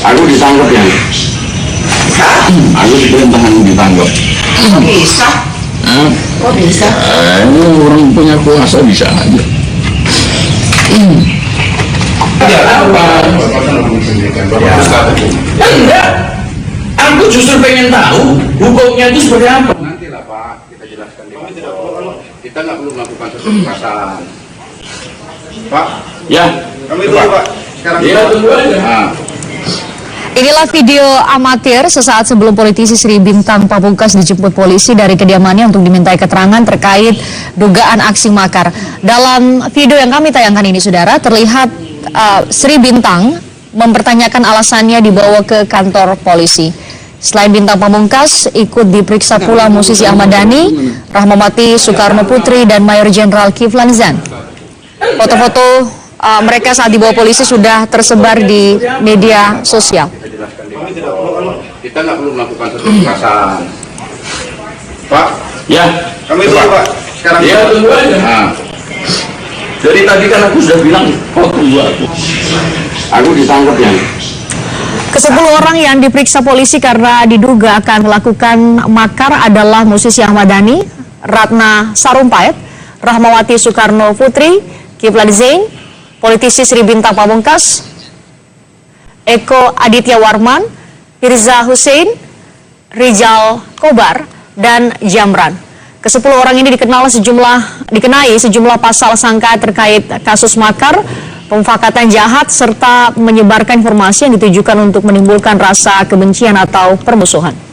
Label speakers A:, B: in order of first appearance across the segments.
A: Aku ditangkap ya. Aku diperintahkan ditangkap.
B: Kok bisa? Kok bisa?
A: Ini orang punya kuasa bisa aja.
C: Apa? Enggak. Aku justru pengen tahu hukumnya itu seperti apa.
A: Nantilah Pak, kita jelaskan di kantor. Kita nggak perlu melakukan sesuatu kesalahan. Pak,
C: Ya.
A: kami tunggu Pak. Sekarang
C: Ya, tunggu aja.
D: Inilah video amatir sesaat sebelum politisi Sri Bintang Pamungkas dijemput polisi dari kediamannya untuk dimintai keterangan terkait dugaan aksi makar. Dalam video yang kami tayangkan ini, saudara, terlihat Sri Bintang mempertanyakan alasannya dibawa ke kantor polisi. Selain Bintang Pamungkas, ikut diperiksa pula musisi Ahmad Dhani, Rahmawati Soekarno Putri, dan Mayor Jenderal Kiflan Zain. Foto-foto mereka saat dibawa polisi sudah tersebar di media sosial.
A: Kita nggak perlu melakukan sesuatu kesalahan. Pak,
C: Ya.
A: kami tunggu Pak. Sekarang
C: Ya, tunggu aja. Dari tadi kan aku sudah bilang, kok tunggu aku.
A: Aku ditangkap ya.
D: Ke-10 orang yang diperiksa polisi karena diduga akan melakukan makar adalah musisi Ahmad Dhani, Ratna Sarumpait, Rahmawati Soekarno Putri, Kiflan Zain, politisi Sri Bintang Pamungkas, Eko Aditya Warman, Firza Hussein, Rizal Kobar, dan Jamran. Ke-10 orang ini dikenai sejumlah pasal sangka terkait kasus makar, pemufakatan jahat, serta menyebarkan informasi yang ditujukan untuk menimbulkan rasa kebencian atau permusuhan.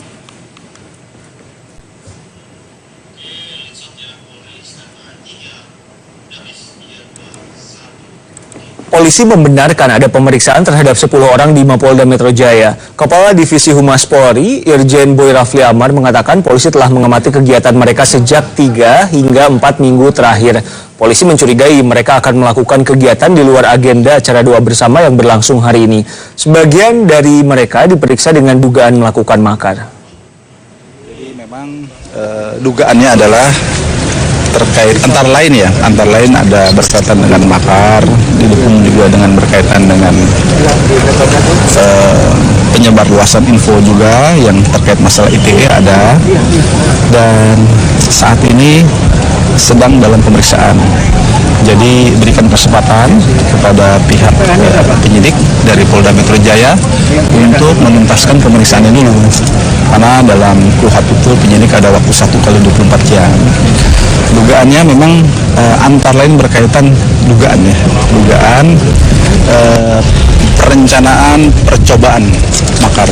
E: Polisi membenarkan ada pemeriksaan terhadap 10 orang di Mapolda Metro Jaya. Kepala Divisi Humas Polri, Irjen Boy Rafli Amar, mengatakan polisi telah mengamati kegiatan mereka sejak 3 hingga 4 minggu terakhir. Polisi mencurigai mereka akan melakukan kegiatan di luar agenda acara doa bersama yang berlangsung hari ini. Sebagian dari mereka diperiksa dengan dugaan melakukan makar.
F: Jadi memang dugaannya adalah terkait antara lain ada berkaitan dengan makar, didukung juga dengan berkaitan dengan penyebar luasan info juga yang terkait masalah ITE ada, dan saat ini sedang dalam pemeriksaan. Jadi berikan kesempatan kepada pihak penyidik dari Polda Metro Jaya untuk menuntaskan pemeriksaan ini dulu. Karena dalam KUHP itu penyidik ada waktu 1 kali 24 jam. Dugaannya memang antara lain berkaitan dugaan perencanaan percobaan makar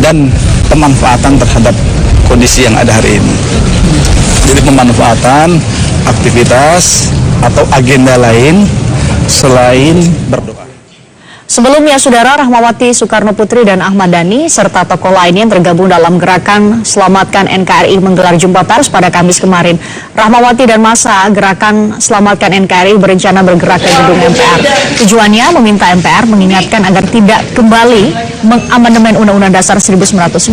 F: dan pemanfaatan terhadap kondisi yang ada hari ini. Jadi pemanfaatan aktivitas atau agenda lain selain berdoa.
D: Sebelumnya, saudara, Rahmawati Soekarno Putri dan Ahmad Dhani serta tokoh lainnya yang tergabung dalam gerakan Selamatkan NKRI menggelar jumpa pers pada Kamis kemarin. Rahmawati dan massa gerakan Selamatkan NKRI berencana bergerak ke gedung MPR. Tujuannya meminta MPR mengingatkan agar tidak kembali mengamandemen Undang-Undang Dasar 1945.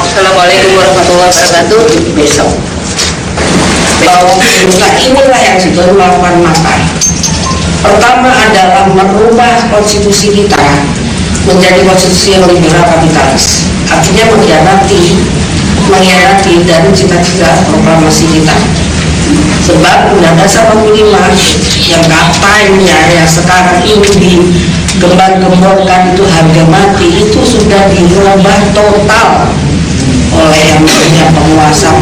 B: Assalamualaikum warahmatullahi wabarakatuh. Besok bahwa inilah yang sudah melakukan makar. Pertama adalah merubah konstitusi kita menjadi konstitusi yang liberal kapitalis. Artinya mengkhianati dari cita-cita proklamasi kita. Sebab Undang Dasar 45 yang katanya yang sekarang ini digembar-gemborkan itu harga mati, itu sudah dirubah total oleh yang punya penguasa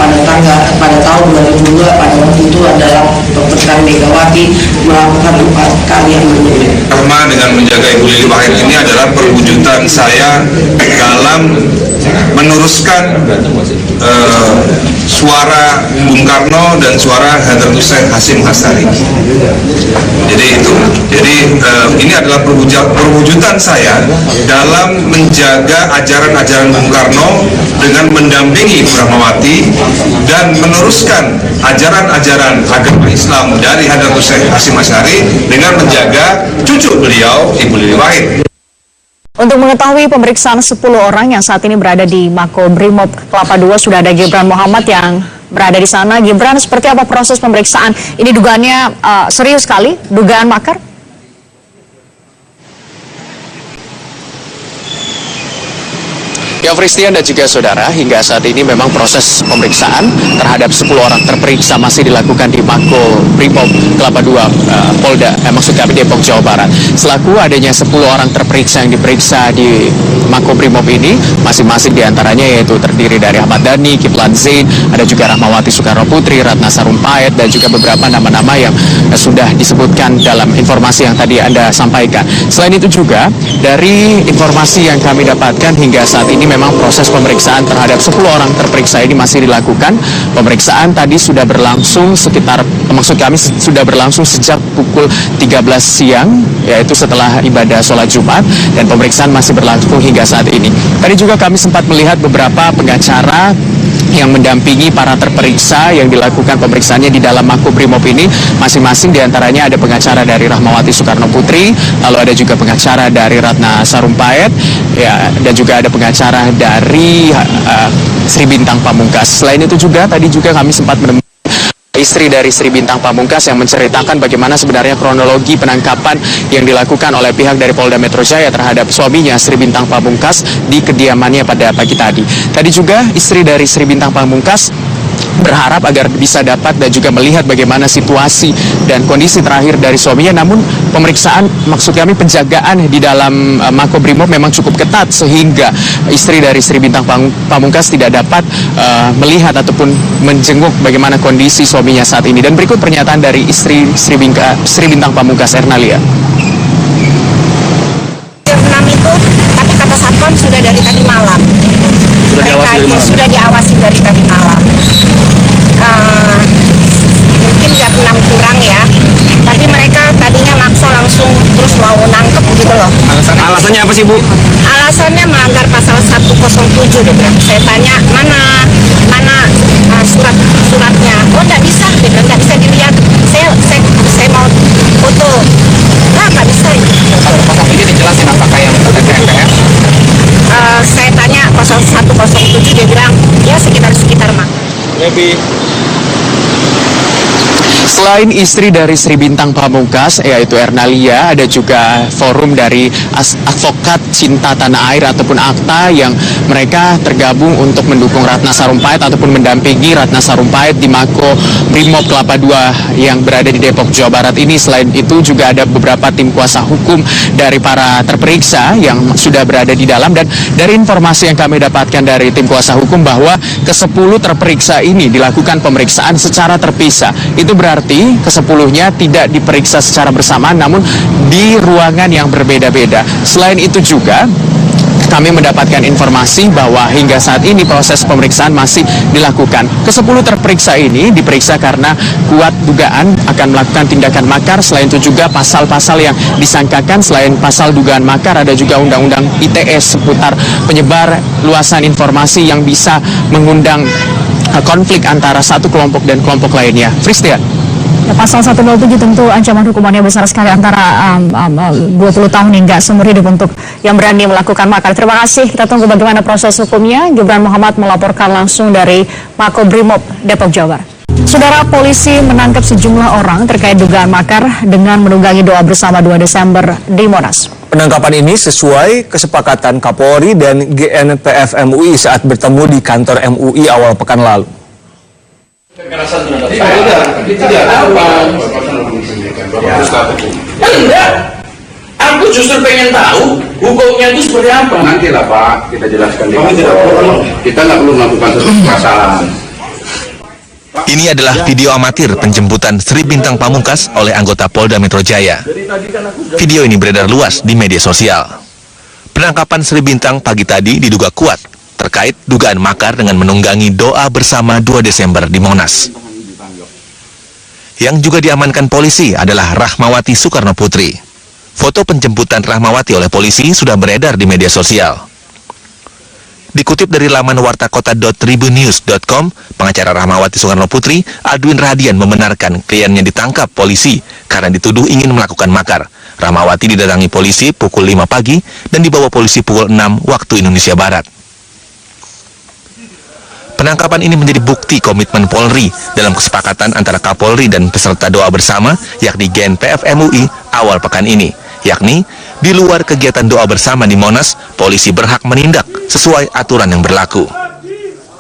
B: pada tahun 2002. Pada waktu itu adalah Pemerintahan Megawati melakukan 4 kali amandemen.
G: Karena dengan menjaga Ibu Lili Wahid ini adalah perwujudan saya dalam meneruskan suara Bung Karno dan suara Hadratus Hasim Hastari. Jadi itu. Ini adalah perwujudan saya dalam menjaga ajaran-ajaran Bung Karno dengan mendampingi Ibu Rahmawati dan meneruskan ajaran-ajaran agama Islam dari Hadratus Hasim Hastari dengan menjaga cucu beliau, Ibu Lili Wahid.
D: Untuk mengetahui pemeriksaan 10 orang yang saat ini berada di Makobrimob Kelapa II, sudah ada Gibran Muhammad yang berada di sana. Gibran, seperti apa proses pemeriksaan? Ini dugaannya serius sekali, dugaan makar?
H: Ya, Fristian dan juga saudara, hingga saat ini memang proses pemeriksaan terhadap 10 orang terperiksa masih dilakukan di Mako Brimob Kelapa II Polda, maksud kami Depok, Jawa Barat. Selaku adanya 10 orang terperiksa yang diperiksa di Mako Brimob ini, masing-masing diantaranya yaitu terdiri dari Ahmad Dhani, Kiflan Zain, ada juga Rahmawati Soekarno Putri, Ratna Sarumpait, dan juga beberapa nama-nama yang sudah disebutkan dalam informasi yang tadi Anda sampaikan. Selain itu juga, dari informasi yang kami dapatkan hingga saat ini memang proses pemeriksaan terhadap 10 orang terperiksa ini masih dilakukan. Pemeriksaan tadi sudah berlangsung sekitar, maksud kami sudah berlangsung sejak pukul 13 siang, yaitu setelah ibadah sholat Jumat, dan pemeriksaan masih berlangsung hingga saat ini. Tadi juga kami sempat melihat beberapa pengacara yang mendampingi para terperiksa yang dilakukan pemeriksaannya di dalam Mako Brimob ini. Masing-masing diantaranya ada pengacara dari Rahmawati Soekarno Putri, lalu ada juga pengacara dari Ratna Sarumpait, ya, dan juga ada pengacara dari Sri Bintang Pamungkas. Selain itu juga tadi juga kami sempat menemukan istri dari Sri Bintang Pamungkas yang menceritakan bagaimana sebenarnya kronologi penangkapan yang dilakukan oleh pihak dari Polda Metro Jaya terhadap suaminya Sri Bintang Pamungkas di kediamannya pada pagi tadi. Tadi juga istri dari Sri Bintang Pamungkas berharap agar bisa dapat dan juga melihat bagaimana situasi dan kondisi terakhir dari suaminya. Namun pemeriksaan, maksud kami penjagaan di dalam Mako Brimob memang cukup ketat sehingga istri dari Sri Bintang Pamungkas tidak dapat melihat ataupun menjenguk bagaimana kondisi suaminya saat ini. Dan berikut pernyataan dari istri Sri Bintang Pamungkas, Ernalia.
I: Jam 6 itu, tapi kata Satpam sudah dari tadi malam. Sudah diawasi dari tadi malam. Mungkin jam 6 kurang ya, tapi mereka tadinya maksa langsung terus mau nangkep gitu loh.
E: Alasannya apa sih, Bu?
I: Alasannya melanggar pasal 107 gitu. Saya tanya mana suratnya. Oh, nggak bisa gitu, nggak bisa dilihat. Saya mau foto. Nah, nggak bisa.
E: Pasal ini dijelasin apakah yang MPR?
I: Saya tanya pasal 107, dia bilang ya sekitar mah.
H: Selain istri dari Sri Bintang Pamungkas, yaitu Ernalia, ada juga forum dari advokat cinta tanah air ataupun AKTA yang mereka tergabung untuk mendukung Ratna Sarumpait ataupun mendampingi Ratna Sarumpait di Mako Brimob Kelapa II yang berada di Depok, Jawa Barat ini. Selain itu juga ada beberapa tim kuasa hukum dari para terperiksa yang sudah berada di dalam, dan dari informasi yang kami dapatkan dari tim kuasa hukum bahwa ke-10 terperiksa ini dilakukan pemeriksaan secara terpisah. Itu berarti ke-10-nya tidak diperiksa secara bersamaan, namun di ruangan yang berbeda-beda. Selain itu juga kami mendapatkan informasi bahwa hingga saat ini proses pemeriksaan masih dilakukan. Ke-10 terperiksa ini diperiksa karena kuat dugaan akan melakukan tindakan makar. Selain itu juga pasal-pasal yang disangkakan, selain pasal dugaan makar, ada juga Undang-Undang ITE seputar penyebar luasan informasi yang bisa mengundang konflik antara satu kelompok dan kelompok lainnya. Fristian.
D: Ya, pasal 127 tentu ancaman hukumannya besar sekali, antara 20 tahun hingga seumur hidup untuk yang berani melakukan makar. Terima kasih, kita tunggu bagaimana proses hukumnya. Gibran Muhammad melaporkan langsung dari Mako Brimob, Depok, Jawa Barat. Saudara, polisi menangkap sejumlah orang terkait dugaan makar dengan menunggangi doa bersama 2 Desember di Monas.
E: Penangkapan ini sesuai kesepakatan Kapolri dan GNPF MUI saat bertemu di kantor MUI awal pekan lalu.
C: Kekerasan terhadap saya. Tidak apa. Enggak. Aku justru pengen tahu hukumnya itu seperti apa.
A: Nanti lah Pak, kita jelaskan di kita nggak perlu melakukan sesuatu kesalahan.
J: Ini adalah video amatir penjemputan Sri Bintang Pamungkas oleh anggota Polda Metro Jaya. Video ini beredar luas di media sosial. Penangkapan Sri Bintang pagi tadi diduga kuat terkait dugaan makar dengan menunggangi doa bersama 2 Desember di Monas. Yang juga diamankan polisi adalah Rahmawati Soekarno Putri. Foto penjemputan Rahmawati oleh polisi sudah beredar di media sosial. Dikutip dari laman wartakota.tribunnews.com, pengacara Rahmawati Soekarno Putri, Adwin Radian, membenarkan kliennya ditangkap polisi karena dituduh ingin melakukan makar. Rahmawati didatangi polisi pukul 5 pagi dan dibawa polisi pukul 6 waktu Indonesia Barat. Penangkapan ini menjadi bukti komitmen Polri dalam kesepakatan antara Kapolri dan peserta doa bersama, yakni GNPF MUI awal pekan ini, yakni di luar kegiatan doa bersama di Monas, polisi berhak menindak sesuai aturan yang berlaku.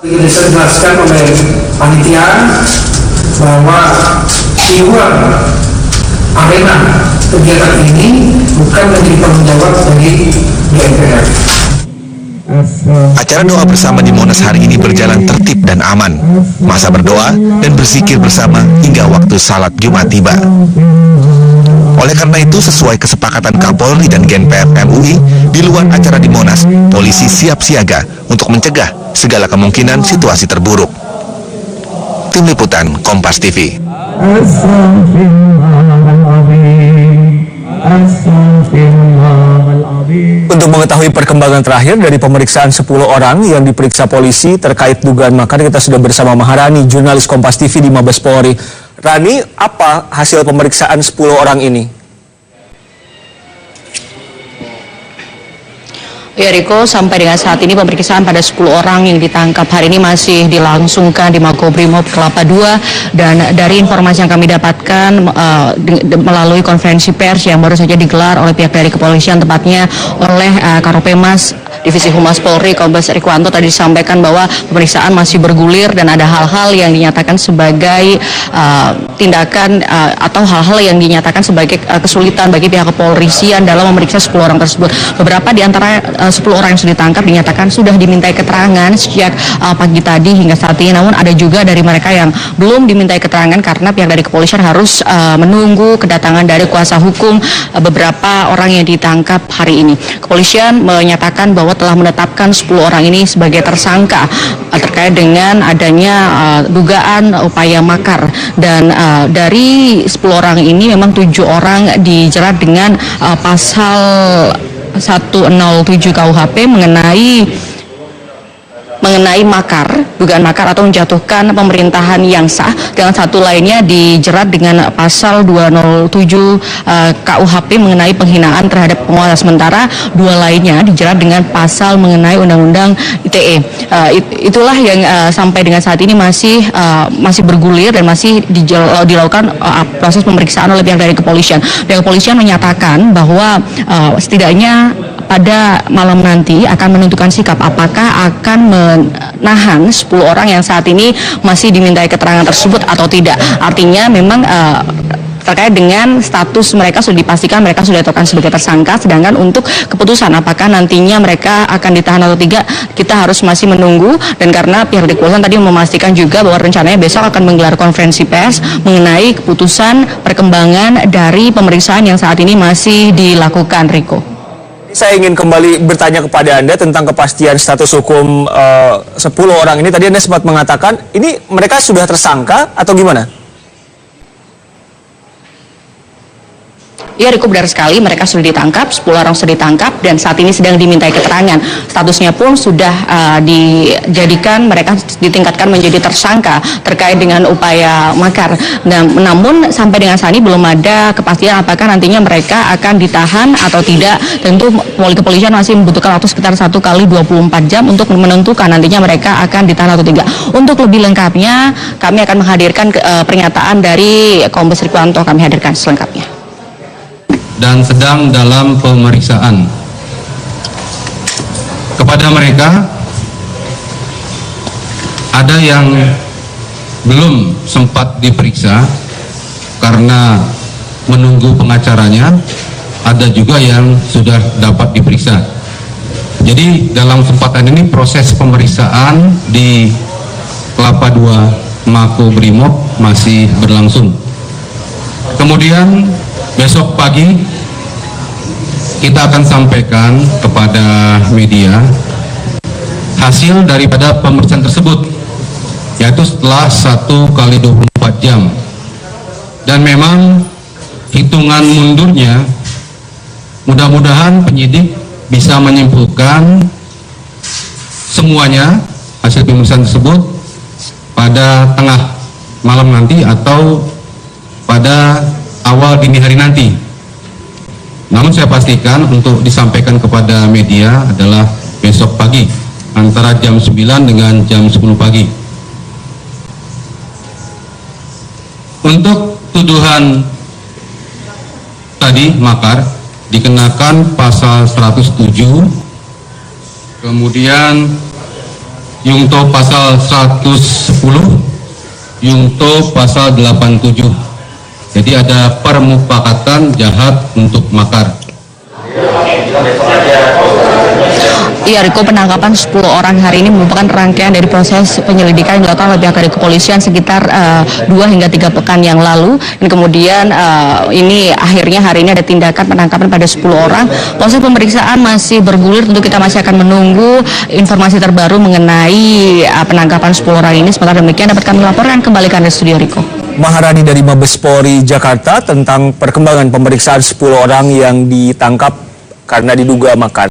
K: Bisa dijelaskan oleh panitia bahwa di luar arena kegiatan ini bukan menjadi tanggung jawab dari GNPF.
J: Acara doa bersama di Monas hari ini berjalan tertib dan aman. Masa berdoa dan berzikir bersama hingga waktu salat Jumat tiba. Oleh karena itu, sesuai kesepakatan Kapolri dan GNPF MUI, di luar acara di Monas, polisi siap siaga untuk mencegah segala kemungkinan situasi terburuk. Tim Liputan Kompas TV.
E: Untuk mengetahui perkembangan terakhir dari pemeriksaan 10 orang yang diperiksa polisi terkait dugaan makar, kita sudah bersama Maharani, jurnalis Kompas TV di Mabes Polri. Rani, apa hasil pemeriksaan 10 orang ini?
D: Ya Riko, sampai dengan saat ini pemeriksaan pada 10 orang yang ditangkap hari ini masih dilangsungkan di Makobrimob Kelapa II, dan dari informasi yang kami dapatkan melalui konferensi pers yang baru saja digelar oleh pihak dari kepolisian, tepatnya oleh Karopemas Divisi Humas Polri Kombes Rikwanto, tadi disampaikan bahwa pemeriksaan masih bergulir dan ada hal-hal yang dinyatakan sebagai tindakan atau hal-hal yang dinyatakan sebagai kesulitan bagi pihak kepolisian dalam memeriksa 10 orang tersebut. Beberapa di antara 10 orang yang sudah ditangkap dinyatakan sudah dimintai keterangan sejak pagi tadi hingga saat ini, namun ada juga dari mereka yang belum dimintai keterangan karena pihak dari kepolisian harus menunggu kedatangan dari kuasa hukum beberapa orang yang ditangkap hari ini. Kepolisian menyatakan bahwa telah menetapkan 10 orang ini sebagai tersangka terkait dengan adanya dugaan upaya makar, dan dari 10 orang ini memang 7 orang dijerat dengan pasal 107 KUHP mengenai makar, dugaan makar atau menjatuhkan pemerintahan yang sah, dengan satu lainnya dijerat dengan pasal 207 KUHP mengenai penghinaan terhadap penguasa sementara, 2 lainnya dijerat dengan pasal mengenai Undang-Undang ITE. Itulah yang sampai dengan saat ini masih bergulir dan masih dilakukan proses pemeriksaan oleh pihak dari kepolisian. Dan kepolisian menyatakan bahwa setidaknya pada malam nanti akan menentukan sikap apakah akan menahan 10 orang yang saat ini masih dimintai keterangan tersebut atau tidak. Artinya memang terkait dengan status mereka sudah dipastikan mereka sudah ditetapkan sebagai tersangka, sedangkan untuk keputusan apakah nantinya mereka akan ditahan atau tidak kita harus masih menunggu. Dan karena pihak kepolisian tadi memastikan juga bahwa rencananya besok akan menggelar konferensi pers mengenai keputusan perkembangan dari pemeriksaan yang saat ini masih dilakukan, Riko.
E: Saya ingin kembali bertanya kepada Anda tentang kepastian status hukum 10 orang ini. Tadi Anda sempat mengatakan ini mereka sudah tersangka atau gimana?
D: Ya Riko, benar sekali, mereka sudah ditangkap, 10 orang sudah ditangkap dan saat ini sedang dimintai keterangan. Statusnya pun sudah dijadikan, mereka ditingkatkan menjadi tersangka terkait dengan upaya makar. Namun sampai dengan saat ini belum ada kepastian apakah nantinya mereka akan ditahan atau tidak. Tentu kepolisian masih membutuhkan waktu sekitar 1 kali 24 jam untuk menentukan nantinya mereka akan ditahan atau tidak. Untuk lebih lengkapnya kami akan menghadirkan pernyataan dari Kombes Rikwanto, kami hadirkan selengkapnya.
L: Dan sedang dalam pemeriksaan. Kepada mereka ada yang belum sempat diperiksa karena menunggu pengacaranya, ada juga yang sudah dapat diperiksa. Jadi dalam kesempatan ini proses pemeriksaan di Kelapa II Makobrimob masih berlangsung. Kemudian besok pagi kita akan sampaikan kepada media hasil daripada pemeriksaan tersebut, yaitu setelah 1 kali 24 jam. Dan memang hitungan mundurnya mudah-mudahan penyidik bisa menyimpulkan semuanya hasil pemeriksaan tersebut pada tengah malam nanti atau pada awal dini hari nanti. Namun saya pastikan untuk disampaikan kepada media adalah besok pagi. antara jam 9 dengan jam 10 pagi. Untuk tuduhan tadi makar dikenakan pasal 107, kemudian Yungto pasal 110, Yungto pasal 87. Jadi ada permufakatan jahat untuk makar.
D: Iya, Riko, penangkapan 10 orang hari ini merupakan rangkaian dari proses penyelidikan yang dilakukan oleh pihak dari kepolisian sekitar 2 hingga 3 pekan yang lalu. Dan kemudian ini akhirnya hari ini ada tindakan penangkapan pada 10 orang. Proses pemeriksaan masih bergulir, tentu kita masih akan menunggu informasi terbaru mengenai penangkapan 10 orang ini. Sementara demikian dapat kami laporkan kembali ke Anda studio, Riko.
E: Maharani dari Mabes Polri Jakarta tentang perkembangan pemeriksaan 10 orang yang ditangkap karena diduga makar.